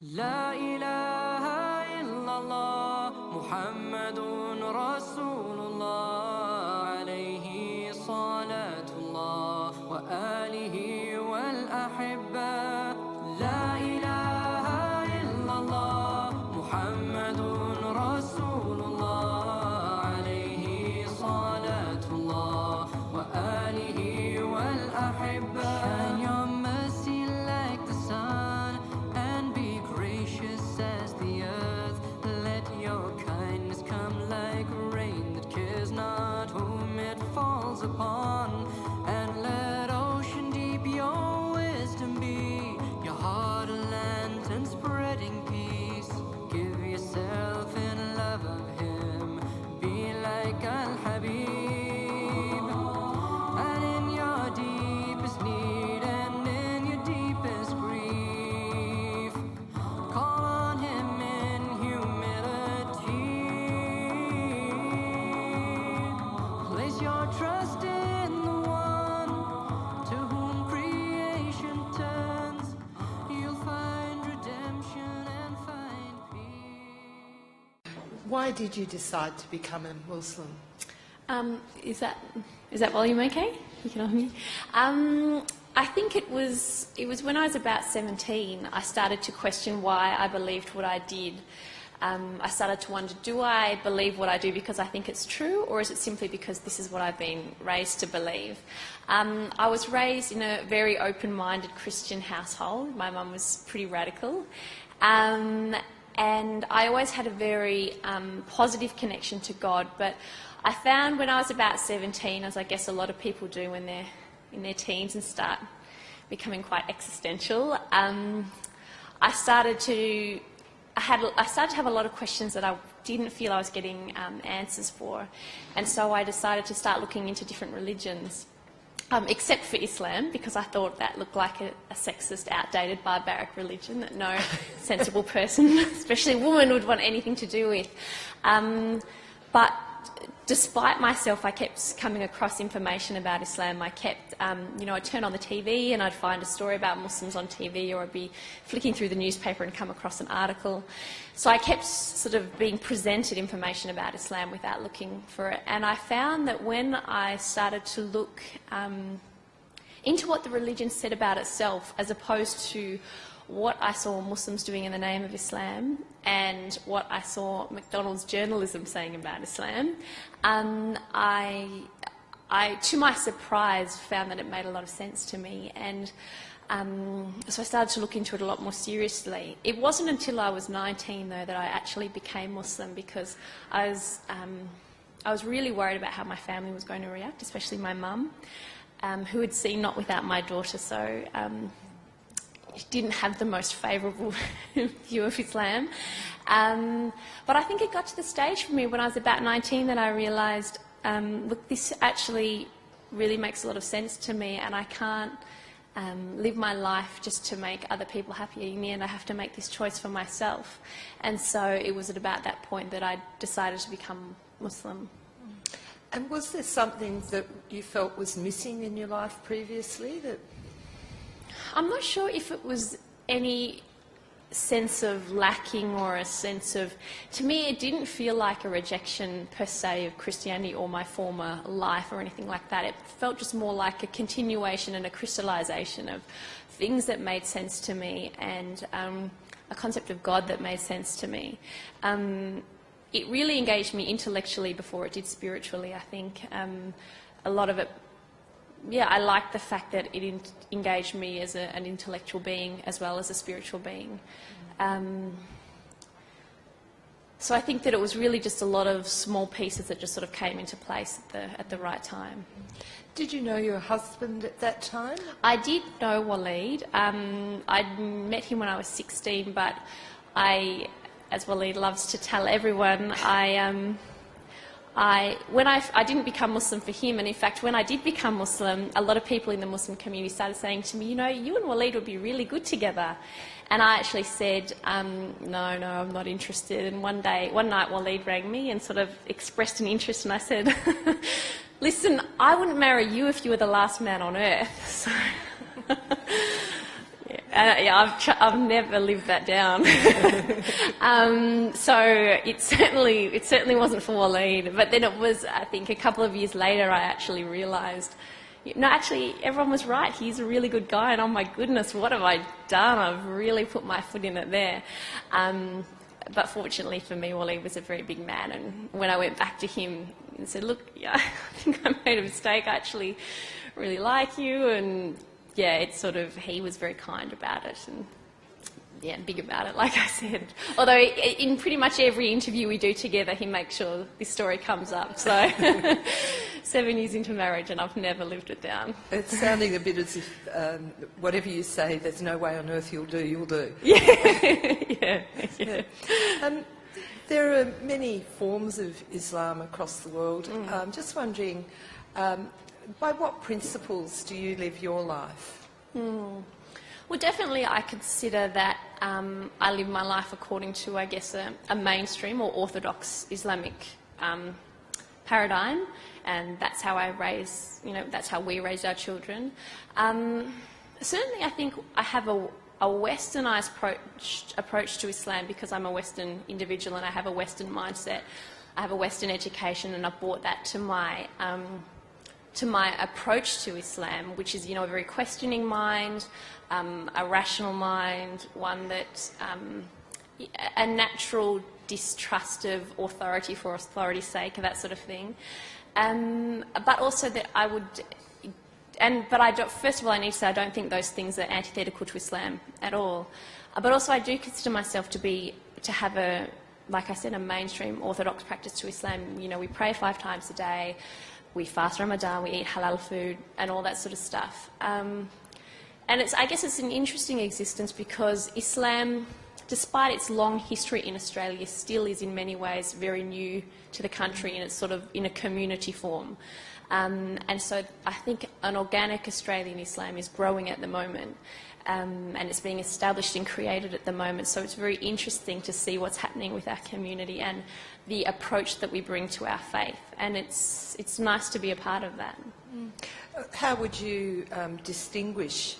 لا إله إلا الله محمد رسول الله عليه صلاة الله وآله والأحبة لا إله إلا الله محمد رسول الله عليه صلاة الله وآله والأحبة Shine your mercy like the sun and be gracious as the earth. Let your kindness come like rain that cares not whom it falls upon. And let ocean deep your wisdom be, your heart a lantern spreading peace. Give yourself in love of him, be like Al-Habib. And in your deepest need and in your deepest grief, call on him in humility. Place your trust in the one to whom creation turns. You'll find redemption and find peace. Why did you decide to become a Muslim? Is that volume okay? You can hear me. I think it was when I was about 17. I started to question why I believed what I did. I started to wonder: do I believe what I do because I think it's true, or is it simply because this is what I've been raised to believe? I was raised in a very open-minded Christian household. My mum was pretty radical. And I always had a very positive connection to God, but I found when I was about 17, as I guess a lot of people do when they're in their teens and start becoming quite existential, I started to have a lot of questions that I didn't feel I was getting answers for, and so I decided to start looking into different religions. Except for Islam, because I thought that looked like a sexist, outdated, barbaric religion that no sensible person, especially a woman, would want anything to do with. But despite myself, I kept coming across information about Islam. I kept, I'd turn on the TV and I'd find a story about Muslims on TV, or I'd be flicking through the newspaper and come across an article. So I kept sort of being presented information about Islam without looking for it. And I found that when I started to look into what the religion said about itself, as opposed to what I saw Muslims doing in the name of Islam and what I saw McDonald's journalism saying about Islam, I, to my surprise, found that it made a lot of sense to me. And so I started to look into it a lot more seriously. It wasn't until I was 19, though, that I actually became Muslim, because I was really worried about how my family was going to react, especially my mum, who had seen Not Without My Daughter, so didn't have the most favourable view of Islam. But I think it got to the stage for me when I was about 19 that I realised, look, this actually really makes a lot of sense to me, and I can't live my life just to make other people happy. In the end, I have to make this choice for myself. And so it was at about that point that I decided to become Muslim. And was there something that you felt was missing in your life previously? I'm not sure if it was any sense of lacking or a sense of... To me, it didn't feel like a rejection per se of Christianity or my former life or anything like that. It felt just more like a continuation and a crystallisation of things that made sense to me, and a concept of God that made sense to me. It really engaged me intellectually before it did spiritually, I think. A lot of it... Yeah, I liked the fact that it engaged me as an intellectual being as well as a spiritual being. So I think that it was really just a lot of small pieces that just sort of came into place at the right time. Did you know your husband at that time? I did know Waleed. I'd met him when I was 16, but as Waleed loves to tell everyone, I didn't become Muslim for him, and in fact when I did become Muslim, a lot of people in the Muslim community started saying to me, you know, you and Waleed would be really good together. And I actually said, no, I'm not interested. And one night Waleed rang me and sort of expressed an interest, and I said, listen, I wouldn't marry you if you were the last man on earth. So I've never lived that down. So it certainly wasn't for Waleed. But then it was, I think, a couple of years later, I actually realised, no, actually, everyone was right. He's a really good guy, and oh my goodness, what have I done? I've really put my foot in it there. But fortunately for me, Waleed was a very big man, and when I went back to him and said, look, yeah, I think I made a mistake, I actually really like you, and yeah, it's sort of, he was very kind about it, and yeah, big about it, like I said. Although in pretty much every interview we do together, he makes sure this story comes up. So 7 years into marriage, and I've never lived it down. It's sounding a bit as if whatever you say, there's no way on earth you'll do. Yeah. There are many forms of Islam across the world. Just wondering, by what principles do you live your life? Well, definitely I consider that I live my life according to, I guess, a mainstream or orthodox Islamic paradigm, and that's how that's how we raise our children. Certainly I think I have a westernised approach to Islam because I'm a Western individual and I have a Western mindset. I have a Western education, and I've brought that to my approach to Islam, which is, a very questioning mind, a rational mind, one that a natural distrust of authority for authority's sake, that sort of thing. But also that I would, but I don't, first of all, I need to say I don't think those things are antithetical to Islam at all. But also I do consider myself to have a, like I said, a mainstream orthodox practice to Islam. We pray 5 times a day. We fast Ramadan, we eat halal food, and all that sort of stuff. And I guess it's an interesting existence because Islam, despite its long history in Australia, still is in many ways very new to the country, and it's sort of in a community form. And so I think an organic Australian Islam is growing at the moment, and it's being established and created at the moment. So it's very interesting to see what's happening with our community and the approach that we bring to our faith, and it's nice to be a part of that. How would you distinguish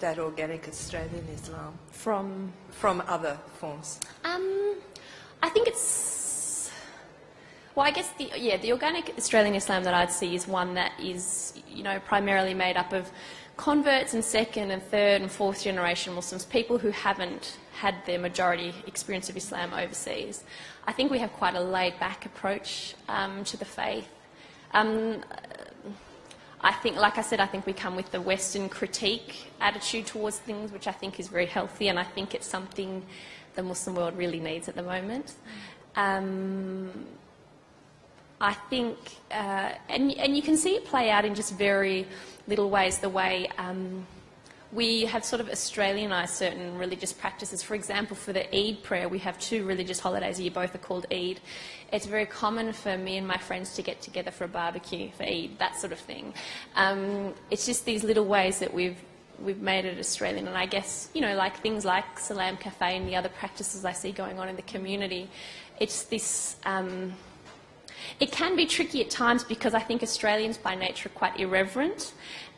that organic Australian Islam from other forms? I think it's, well, I guess the organic Australian Islam that I'd see is one that is, primarily made up of converts and second and third and fourth generation Muslims, people who haven't had their majority experience of Islam overseas. I think we have quite a laid-back approach to the faith. I think, like I said, I think we come with the Western critique attitude towards things, which I think is very healthy, and I think it's something the Muslim world really needs at the moment. I think, and you can see it play out in just very little ways, the way we have sort of Australianised certain religious practices. For example, for the Eid prayer, we have 2 religious holidays a year, both are called Eid. It's very common for me and my friends to get together for a barbecue for Eid, that sort of thing. It's just these little ways that we've made it Australian, and I guess, like things like Salam Cafe and the other practices I see going on in the community, it's this... it can be tricky at times because I think Australians by nature are quite irreverent,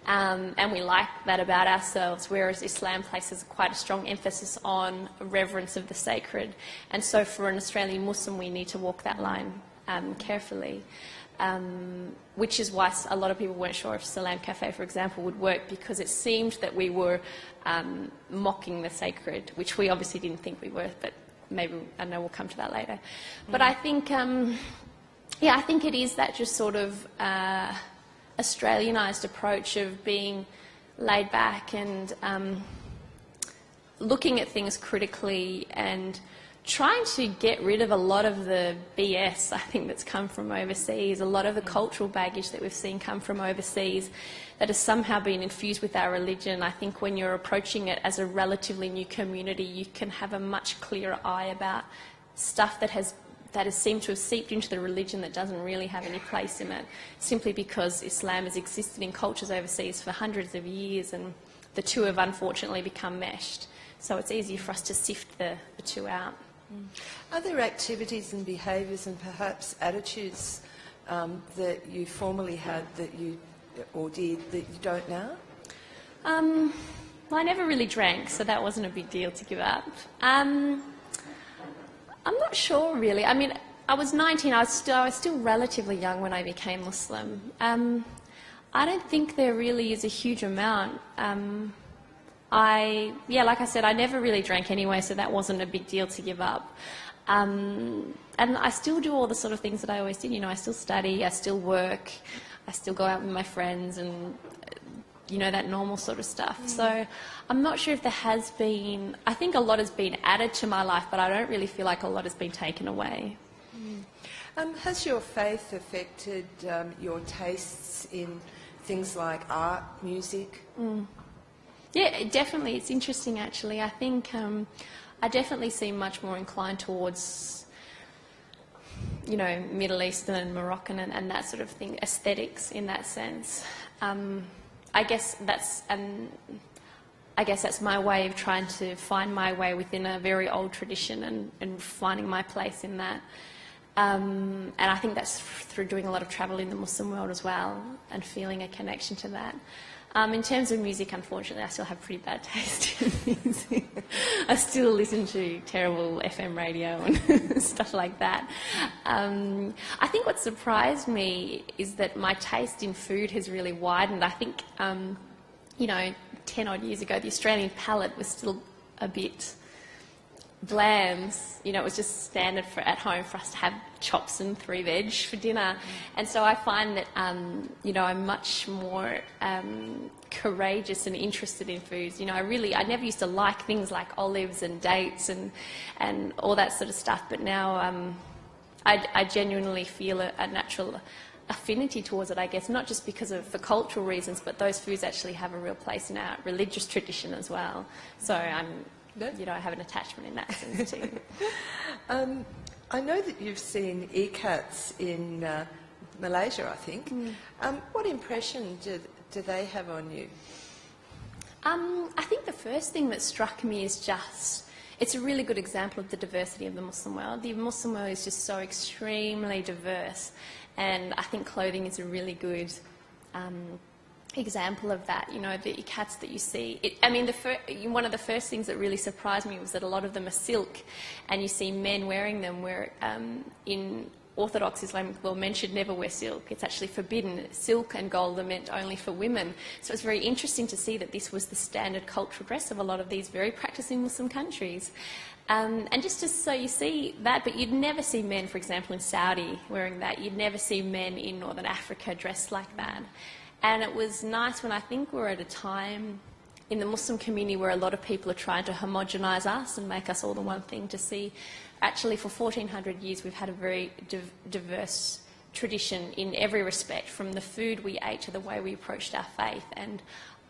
and we like that about ourselves, whereas Islam places quite a strong emphasis on reverence of the sacred. And so for an Australian Muslim, we need to walk that line carefully, which is why a lot of people weren't sure if Salam Cafe, for example, would work, because it seemed that we were mocking the sacred, which we obviously didn't think we were, but maybe, I know we'll come to that later. But I think... I think it is that just sort of Australianised approach of being laid back and looking at things critically and trying to get rid of a lot of the BS, I think, that's come from overseas, a lot of the cultural baggage that we've seen come from overseas that has somehow been infused with our religion. I think when you're approaching it as a relatively new community, you can have a much clearer eye about stuff that has seemed to have seeped into the religion that doesn't really have any place in it, simply because Islam has existed in cultures overseas for hundreds of years, and the two have unfortunately become meshed. So it's easier for us to sift the two out. Are there activities and behaviours and perhaps attitudes that you formerly had that you, or did, that you don't now? Well, I never really drank, so that wasn't a big deal to give up. I'm not sure, really. I mean, I was 19. I was still relatively young when I became Muslim. I don't think there really is a huge amount. Like I said, I never really drank anyway, so that wasn't a big deal to give up. And I still do all the sort of things that I always did. You know, I still study, I still work, I still go out with my friends and, you know, that normal sort of stuff. So I'm not sure if there has been... I think a lot has been added to my life, but I don't really feel like a lot has been taken away. Has your faith affected your tastes in things like art, music? Yeah, definitely. It's interesting, actually. I think I definitely seem much more inclined towards, you know, Middle Eastern and Moroccan and that sort of thing, aesthetics in that sense. I guess that's my way of trying to find my way within a very old tradition and finding my place in that. And I think that's through doing a lot of travel in the Muslim world as well and feeling a connection to that. In terms of music, unfortunately, I still have pretty bad taste in music. I still listen to terrible FM radio and stuff like that. I think what surprised me is that my taste in food has really widened. I think, 10 odd years ago, the Australian palate was still a bit bland. You know, it was just standard at home for us to have chops and 3 veg for dinner. And so I find that, I'm much more courageous and interested in foods. You know, I never used to like things like olives and dates and all that sort of stuff, but now I genuinely feel a natural affinity towards it, I guess, not just for cultural reasons, but those foods actually have a real place in our religious tradition as well. So I have an attachment in that sense too. I know that you've seen ECATs in Malaysia, I think. What impression do they have on you? I think the first thing that struck me is it's a really good example of the diversity of the Muslim world. The Muslim world is just so extremely diverse, and I think clothing is a really good example of that. You know, the ikats that you see. One of the first things that really surprised me was that a lot of them are silk, and you see men wearing them where in Orthodox Islamic law, men should never wear silk. It's actually forbidden. Silk and gold are meant only for women. So it's very interesting to see that this was the standard cultural dress of a lot of these very practicing Muslim countries. And so you see that, but you'd never see men, for example, in Saudi wearing that. You'd never see men in Northern Africa dressed like that. And it was nice when I think we're at a time in the Muslim community where a lot of people are trying to homogenise us and make us all the one thing, to see actually for 1400 years we've had a very diverse tradition in every respect, from the food we ate to the way we approached our faith, and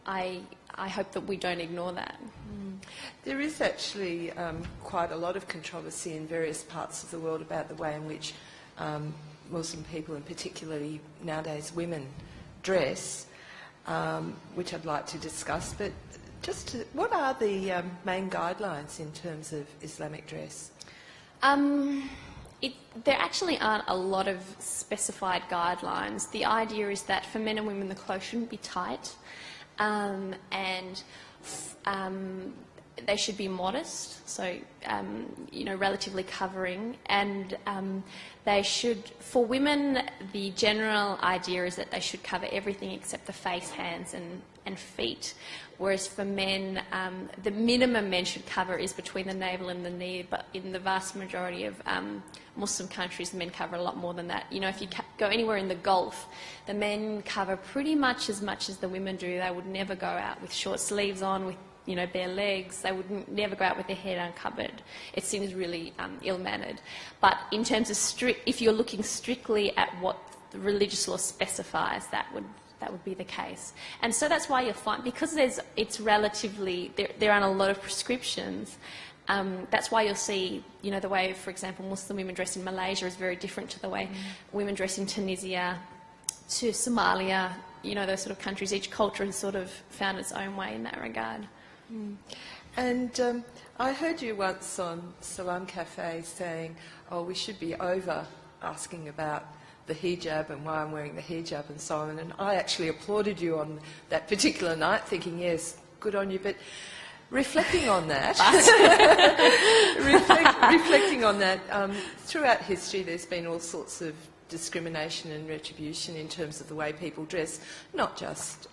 I hope that we don't ignore that. There is actually quite a lot of controversy in various parts of the world about the way in which Muslim people, and particularly nowadays women, dress, which I'd like to discuss. But what are the main guidelines in terms of Islamic dress? There actually aren't a lot of specified guidelines. The idea is that for men and women the clothes shouldn't be tight, and they should be modest, so relatively covering, and they should, for women, the general idea is that they should cover everything except the face, hands and feet, whereas for men, the minimum men should cover is between the navel and the knee, but in the vast majority of Muslim countries, men cover a lot more than that. You know, if you go anywhere in the Gulf, the men cover pretty much as the women do. They would never go out with short sleeves on, with bare legs. They would never go out with their head uncovered. It seems really ill-mannered. But in terms of if you're looking strictly at what the religious law specifies, that would be the case. And so that's why you'll find, because it's relatively, there aren't a lot of prescriptions, that's why you'll see, the way, for example, Muslim women dress in Malaysia is very different to the way women dress in Tunisia, to Somalia, those sort of countries. Each culture has sort of found its own way in that regard. And I heard you once on Salam Cafe saying, we should be over asking about the hijab and why I'm wearing the hijab and so on. And I actually applauded you on that particular night, thinking, yes, good on you. But reflecting on that, reflecting on that, throughout history there's been all sorts of discrimination and retribution in terms of the way people dress, not just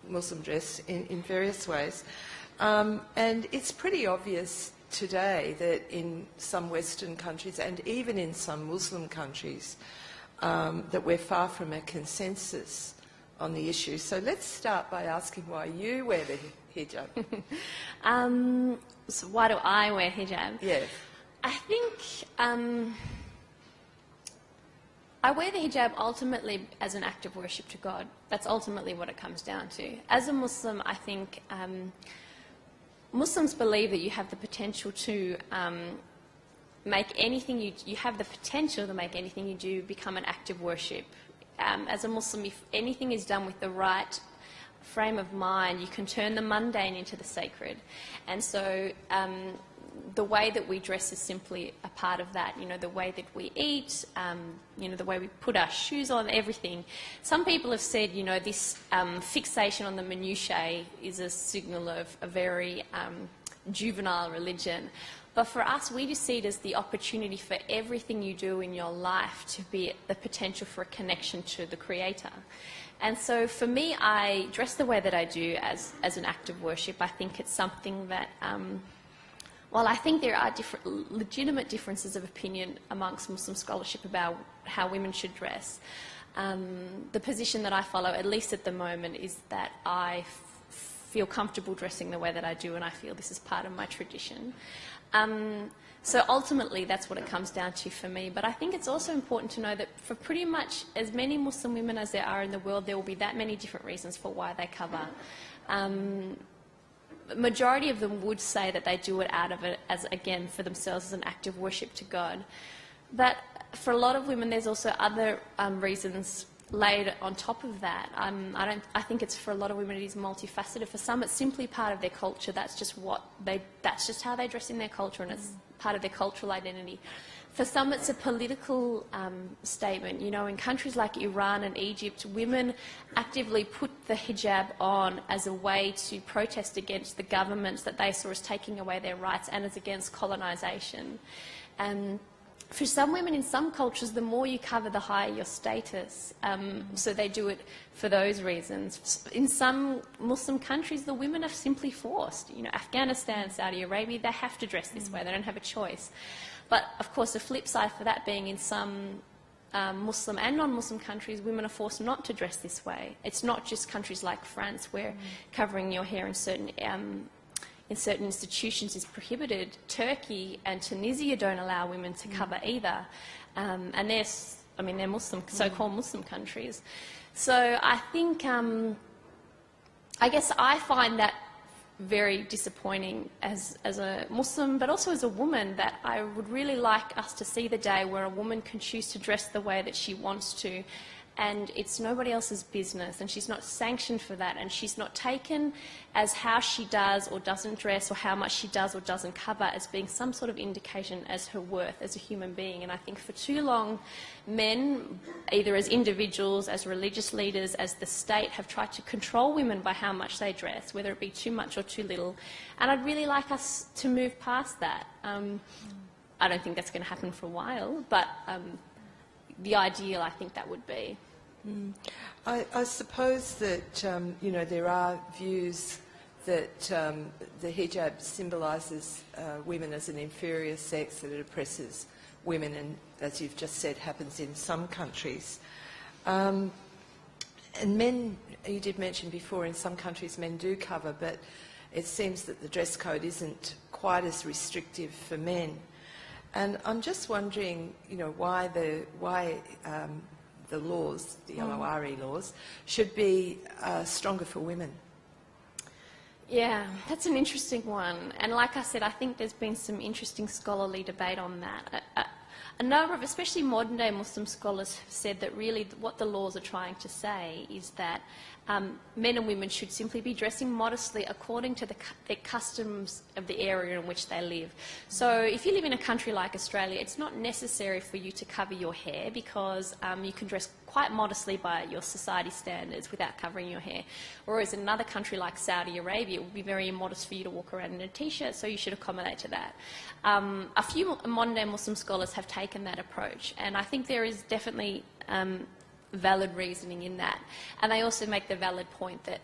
Muslim dress, in various ways. And it's pretty obvious today that in some Western countries and even in some Muslim countries that we're far from a consensus on the issue. So let's start by asking why you wear the hijab. So why do I wear hijab? Yes. I think I wear the hijab ultimately as an act of worship to God. That's ultimately what it comes down to. As a Muslim, I think Muslims believe that you have the potential to make anything you have the potential to make anything you do become an act of worship. As a Muslim, if anything is done with the right frame of mind, you can turn the mundane into the sacred. And so the way that we dress is simply a part of that. You know, the way that we eat, you know, the way we put our shoes on, everything. Some people have said, you know, this fixation on the minutiae is a signal of a very juvenile religion. But for us, we just see it as the opportunity for everything you do in your life to be the potential for a connection to the Creator. And so for me, I dress the way that I do as an act of worship. I think it's something that, while I think there are legitimate differences of opinion amongst Muslim scholarship about how women should dress, the position that I follow, at least at the moment, is that I feel comfortable dressing the way that I do, and I feel this is part of my tradition. So ultimately, that's what it comes down to for me. But I think it's also important to know that for pretty much as many Muslim women as there are in the world, there will be that many different reasons for why they cover. Majority of them would say that they do it out of it as, again, for themselves as an act of worship to God. But for a lot of women, there's also other reasons laid on top of that. I think it's, for a lot of women, it is multifaceted. For some, it's simply part of their culture. That's just how they dress in their culture, and it's part of their cultural identity. For some, it's a political statement. You know, in countries like Iran and Egypt, women actively put the hijab on as a way to protest against the governments that they saw as taking away their rights, and as against colonisation. And for some women in some cultures, the more you cover, the higher your status. So they do it for those reasons. In some Muslim countries, the women are simply forced. You know, Afghanistan, Saudi Arabia, they have to dress this way. They don't have a choice. But, of course, the flip side for that being in some Muslim and non-Muslim countries, women are forced not to dress this way. It's not just countries like France where covering your hair in certain institutions is prohibited. Turkey and Tunisia don't allow women to cover either. And they're Muslim, so-called Muslim countries. So I think, I guess I find that very disappointing as a Muslim, but also as a woman, that I would really like us to see the day where a woman can choose to dress the way that she wants to, and it's nobody else's business, and she's not sanctioned for that, and she's not taken as how she does or doesn't dress, or how much she does or doesn't cover, as being some sort of indication as her worth as a human being. And I think for too long, men, either as individuals, as religious leaders, as the state, have tried to control women by how much they dress, whether it be too much or too little. And I'd really like us to move past that. I don't think that's going to happen for a while, but the ideal, I think that would be. I suppose that, you know, there are views that the hijab symbolises women as an inferior sex, that it oppresses women, and, as you've just said, happens in some countries. And men, you did mention before, in some countries men do cover, but it seems that the dress code isn't quite as restrictive for men. And I'm just wondering, you know, why the laws, the LORE laws, should be stronger for women. Yeah, that's an interesting one. And like I said, I think there's been some interesting scholarly debate on that. A number of, especially modern-day Muslim scholars, have said that really what the laws are trying to say is that men and women should simply be dressing modestly according to the customs of the area in which they live. So if you live in a country like Australia, it's not necessary for you to cover your hair because you can dress quite modestly by your society standards without covering your hair. Whereas in another country like Saudi Arabia, it would be very immodest for you to walk around in a t-shirt, so you should accommodate to that. A few modern-day Muslim scholars have taken that approach, and I think there is definitely valid reasoning in that. And they also make the valid point that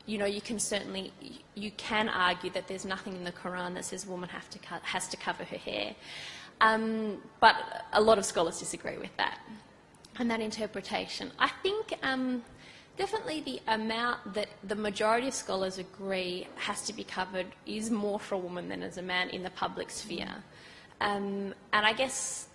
you know, you can argue that there's nothing in the Quran that says a woman has to cover her hair. But a lot of scholars disagree with that and that interpretation. I think definitely the amount that the majority of scholars agree has to be covered is more for a woman than as a man in the public sphere. And I guess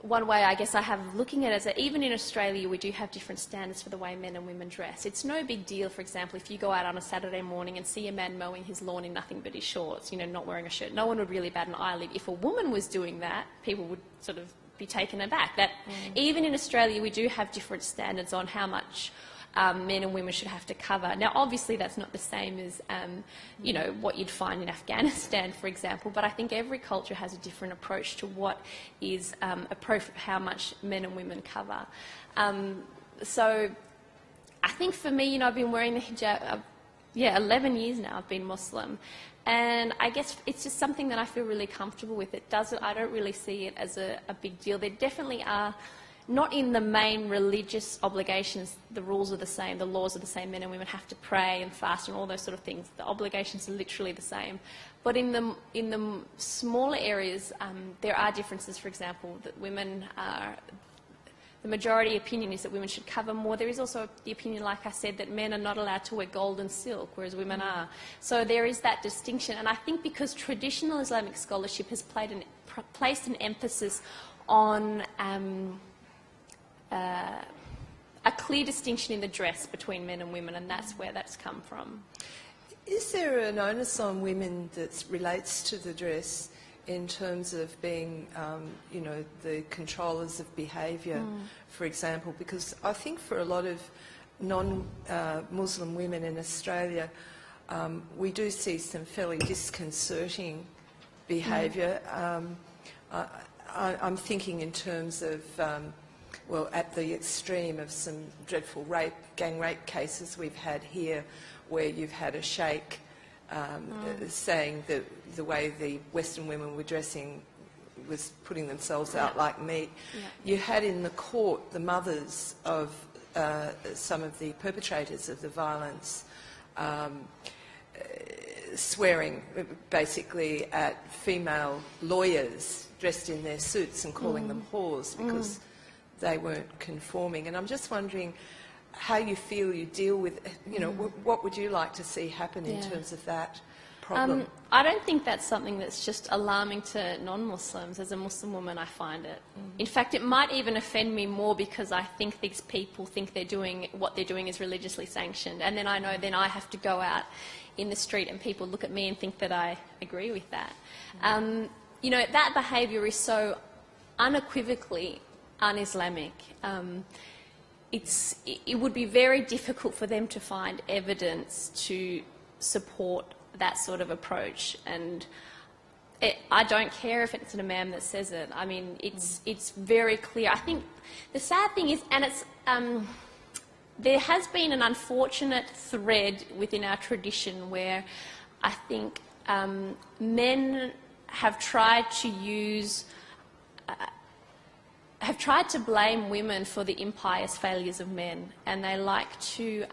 one way I guess I have looking at it is that even in Australia we do have different standards for the way men and women dress. It's no big deal, for example, if you go out on a Saturday morning and see a man mowing his lawn in nothing but his shorts, you know, not wearing a shirt. No one would really bat an eyelid. If a woman was doing that, people would sort of be taken aback. That even in Australia we do have different standards on how much men and women should have to cover. Now, obviously, that's not the same as, you know, what you'd find in Afghanistan, for example, but I think every culture has a different approach to what is appropriate, how much men and women cover. So I think for me, you know, I've been wearing the hijab, 11 years now I've been Muslim, and I guess it's just something that I feel really comfortable with. I don't really see it as a big deal. There definitely are, not in the main religious obligations, the rules are the same, the laws are the same, men and women have to pray and fast and all those sort of things. The obligations are literally the same. But in the smaller areas, there are differences. For example, that women are, the majority opinion is that women should cover more. There is also the opinion, like I said, that men are not allowed to wear gold and silk, whereas women are. So there is that distinction. And I think because traditional Islamic scholarship has placed an emphasis on a clear distinction in the dress between men and women, and that's where that's come from. Is there an onus on women that relates to the dress in terms of being, you know, the controllers of behaviour, for example? Because I think for a lot of non-Muslim women in Australia, we do see some fairly disconcerting behaviour. I'm thinking in terms of well, at the extreme of some dreadful gang rape cases we've had here, where you've had a sheikh saying that the way the Western women were dressing was putting themselves out like meat. You had in the court the mothers of some of the perpetrators of the violence swearing basically at female lawyers dressed in their suits and calling them whores because they weren't conforming. And I'm just wondering how you feel you deal with, you know, what would you like to see happen in terms of that problem? I don't think that's something that's just alarming to non-Muslims. As a Muslim woman, I find it. In fact, it might even offend me more because I think these people think what they're doing is religiously sanctioned. And then I know then I have to go out in the street and people look at me and think that I agree with that. You know, that behaviour is so unequivocally un-Islamic. It would be very difficult for them to find evidence to support that sort of approach, and I don't care if it's an imam that says it. I mean, it's very clear. I think the sad thing is, and it's there has been an unfortunate thread within our tradition where I think men have tried to blame women for the impious failures of men, and they like to,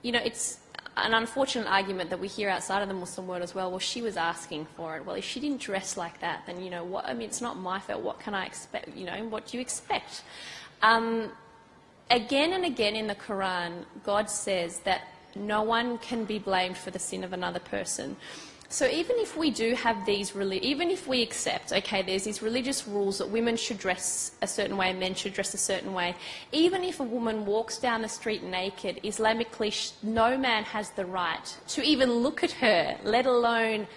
you know, it's an unfortunate argument that we hear outside of the Muslim world as well. Well, she was asking for it. Well, if she didn't dress like that, then, you know, what? I mean, it's not my fault. What can I expect? You know, what do you expect? Again and again in the Quran, God says that no one can be blamed for the sin of another person. So even if we do have these, even if we accept, okay, there's these religious rules that women should dress a certain way, men should dress a certain way, even if a woman walks down the street naked, Islamically, no man has the right to even look at her, let alone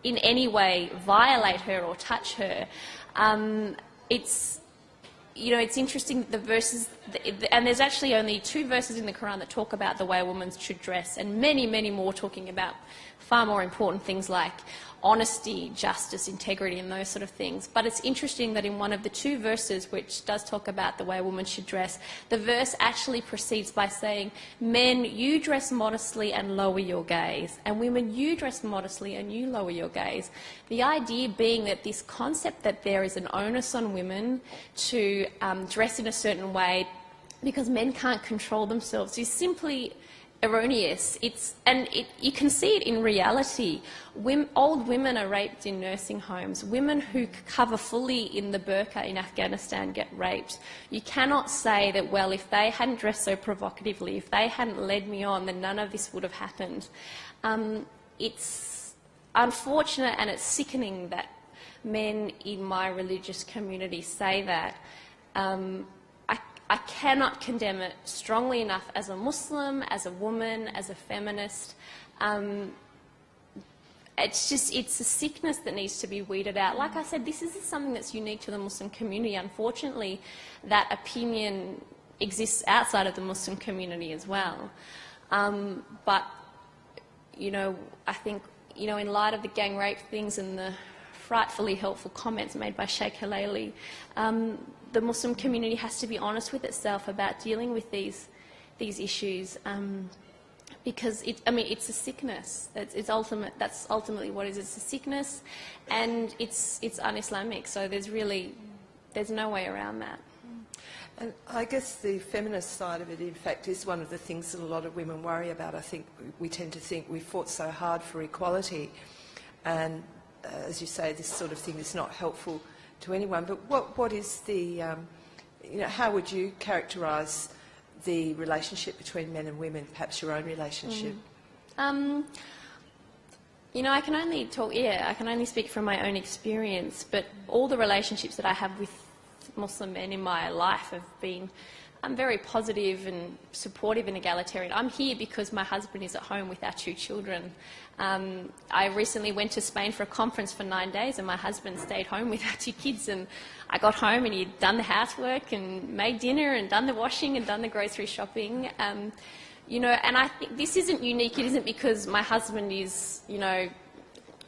in any way violate her or touch her. you know, it's interesting, the verses, and there's actually only 2 verses in the Quran that talk about the way a woman should dress, and many, many more talking about far more important things like honesty, justice, integrity, and those sort of things. But it's interesting that in one of the 2 verses, which does talk about the way a woman should dress, the verse actually proceeds by saying, men, you dress modestly and lower your gaze, and women, you dress modestly and you lower your gaze. The idea being that this concept that there is an onus on women to dress in a certain way because men can't control themselves is simply erroneous. You can see it in reality. Old women are raped in nursing homes. Women who cover fully in the burqa in Afghanistan get raped. You cannot say that, well, if they hadn't dressed so provocatively, if they hadn't led me on, then none of this would have happened. It's unfortunate and it's sickening that men in my religious community say that. I cannot condemn it strongly enough as a Muslim, as a woman, as a feminist. It's a sickness that needs to be weeded out. Like I said, this isn't something that's unique to the Muslim community. Unfortunately, that opinion exists outside of the Muslim community as well. But, you know, I think, you know, in light of the gang rape things and the frightfully helpful comments made by Sheikh Halali, the Muslim community has to be honest with itself about dealing with these issues, because it's a sickness. That's ultimately what it is. It's a sickness, and it's un-Islamic. So there's no way around that. And I guess the feminist side of it, in fact, is one of the things that a lot of women worry about. I think we tend to think we fought so hard for equality, and as you say, this sort of thing is not helpful to anyone. But what is the, how would you characterise the relationship between men and women, perhaps your own relationship? I can only speak from my own experience, but all the relationships that I have with Muslim men in my life have been very positive and supportive and egalitarian. I'm here because my husband is at home with our 2 children. I recently went to Spain for a conference for 9 days, and my husband stayed home with our 2 kids, and I got home and he'd done the housework and made dinner and done the washing and done the grocery shopping. And I think this isn't unique. It isn't because my husband is,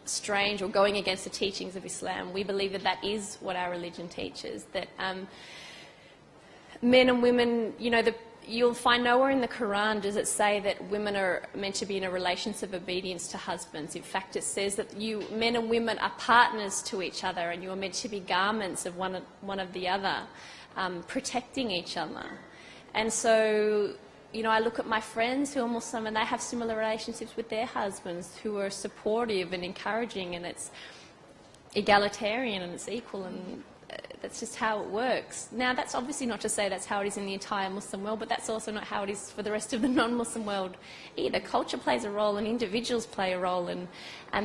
strange or going against the teachings of Islam. We believe that is what our religion teaches, that men and women, you'll find nowhere in the Quran does it say that women are meant to be in a relationship of obedience to husbands. In fact, it says that men and women are partners to each other, and you are meant to be garments of one of the other, protecting each other. And so, I look at my friends who are Muslim, and they have similar relationships with their husbands who are supportive and encouraging, and it's egalitarian and it's equal, and that's just how it works. Now, that's obviously not to say that's how it is in the entire Muslim world, but that's also not how it is for the rest of the non-Muslim world either. Culture plays a role and individuals play a role and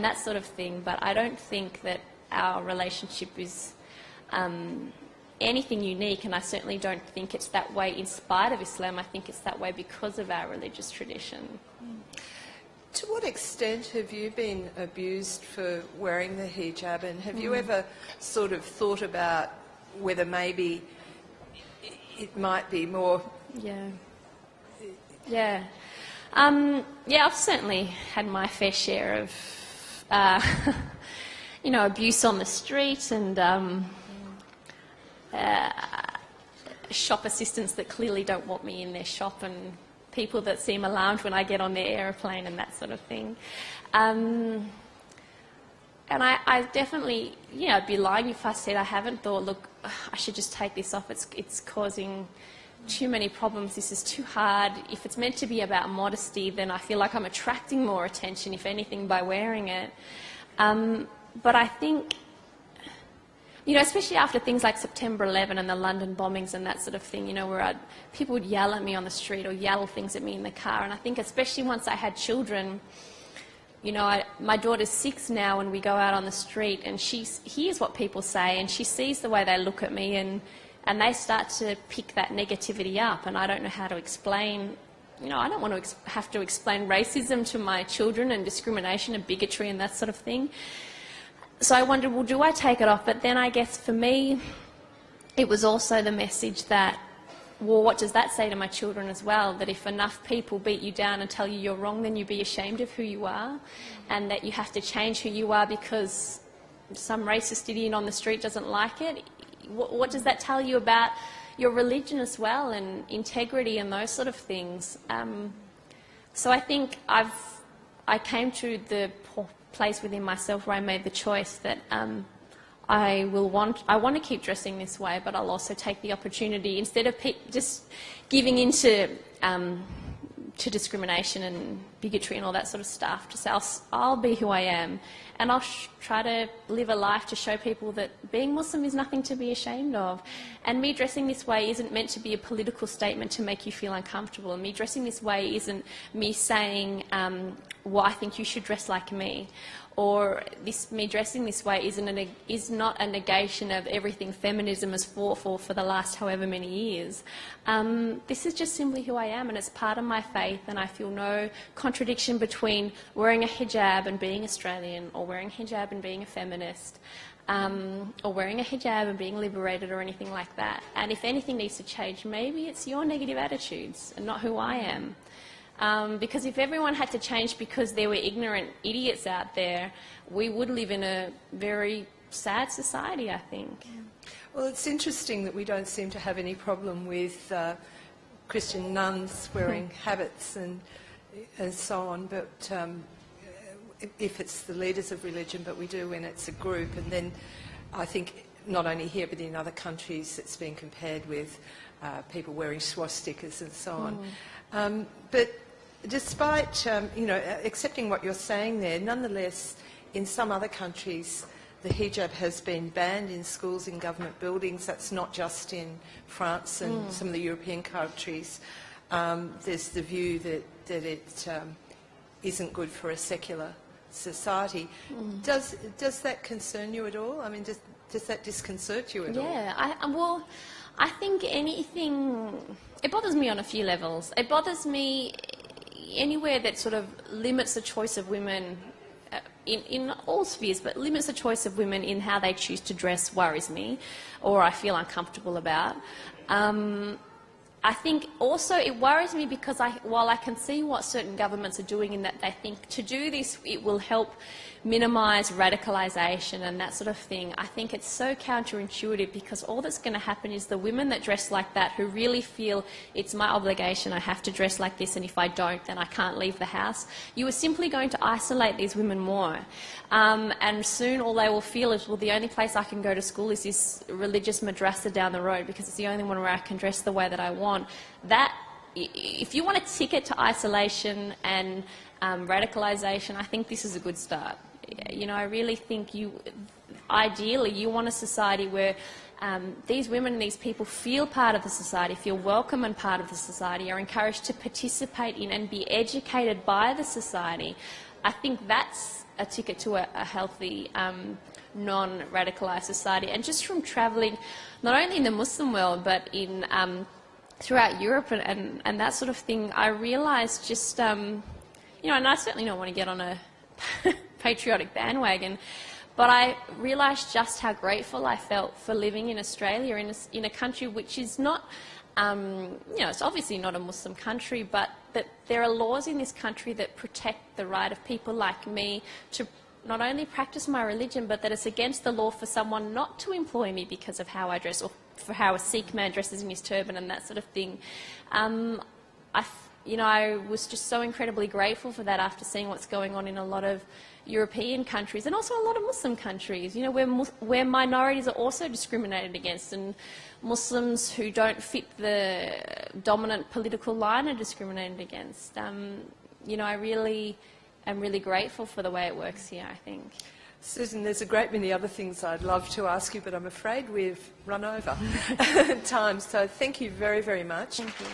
that sort of thing, but I don't think that our relationship is anything unique, and I certainly don't think it's that way in spite of Islam. I think it's that way because of our religious tradition. To what extent have you been abused for wearing the hijab, and have you ever sort of thought about whether maybe it might be more... Yeah, I've certainly had my fair share of, abuse on the street and shop assistants that clearly don't want me in their shop, and people that seem alarmed when I get on their aeroplane and that sort of thing. And I definitely, I'd be lying if I said I haven't thought, look, I should just take this off. It's causing too many problems. This is too hard. If it's meant to be about modesty, then I feel like I'm attracting more attention, if anything, by wearing it. But I think, especially after things like September 11 and the London bombings and that sort of thing, where people would yell at me on the street or yell things at me in the car. And I think especially once I had children, my daughter's 6 now, and we go out on the street and she hears what people say and she sees the way they look at me, and they start to pick that negativity up, and I don't know how to explain. I don't want to have to explain racism to my children and discrimination and bigotry and that sort of thing. So I wondered, well, do I take it off? But then I guess for me, it was also the message that, well, what does that say to my children as well? That if enough people beat you down and tell you you're wrong, then you be ashamed of who you are, and that you have to change who you are because some racist idiot on the street doesn't like it. What does that tell you about your religion as well, and integrity and those sort of things? So I think I came to the place within myself where I made the choice that I want to keep dressing this way, but I'll also take the opportunity, instead of just giving into to discrimination and bigotry and all that sort of stuff, to say I'll be who I am, and I'll try to live a life to show people that being Muslim is nothing to be ashamed of. And me dressing this way isn't meant to be a political statement to make you feel uncomfortable. And me dressing this way isn't me saying, well, I think you should dress like me. Or me dressing this way is not a negation of everything feminism has fought for the last however many years. This is just simply who I am, and it's part of my faith, and I feel no contradiction between wearing a hijab and being Australian, or wearing a hijab and being a feminist, or wearing a hijab and being liberated, or anything like that. And if anything needs to change, maybe it's your negative attitudes and not who I am. Because if everyone had to change because there were ignorant idiots out there, we would live in a very sad society, I think. Well, it's interesting that we don't seem to have any problem with Christian nuns wearing habits and so on, but if it's the leaders of religion, but we do when it's a group. And then I think not only here but in other countries it's been compared with people wearing swastikas and so on. But despite, accepting what you're saying there, nonetheless, in some other countries, the hijab has been banned in schools, in government buildings. That's not just in France and some of the European countries. There's the view that it isn't good for a secular society. Does that concern you at all? I mean, does that disconcert you at all? Yeah, I think anything... It bothers me on a few levels. It bothers me anywhere that sort of limits the choice of women in all spheres, but limits the choice of women in how they choose to dress worries me, or I feel uncomfortable about. I think also it worries me because while I can see what certain governments are doing in that they think to do this it will help minimise radicalisation and that sort of thing, I think it's so counterintuitive, because all that's going to happen is the women that dress like that, who really feel it's my obligation, I have to dress like this, and if I don't then I can't leave the house, you are simply going to isolate these women more. And soon all they will feel is, well, the only place I can go to school is this religious madrasa down the road because it's the only one where I can dress the way that I want. That, if you want a ticket to isolation and radicalisation, I think this is a good start. You know, I really think ideally you want a society where these women and these people feel part of the society, feel welcome and part of the society, are encouraged to participate in and be educated by the society. I think that's a ticket to a healthy, non-radicalised society. And just from travelling, not only in the Muslim world, but in throughout Europe and that sort of thing, I realised just, and I certainly don't want to get on a patriotic bandwagon, but I realised just how grateful I felt for living in Australia, in a country which is not, it's obviously not a Muslim country, but that there are laws in this country that protect the right of people like me to not only practice my religion, but that it's against the law for someone not to employ me because of how I dress, or for how a Sikh man dresses in his turban and that sort of thing. I was just so incredibly grateful for that after seeing what's going on in a lot of European countries and also a lot of Muslim countries, where minorities are also discriminated against, and Muslims who don't fit the dominant political line are discriminated against. I really am really grateful for the way it works here, I think. Susan, there's a great many other things I'd love to ask you, but I'm afraid we've run over time. So thank you very, very much. Thank you.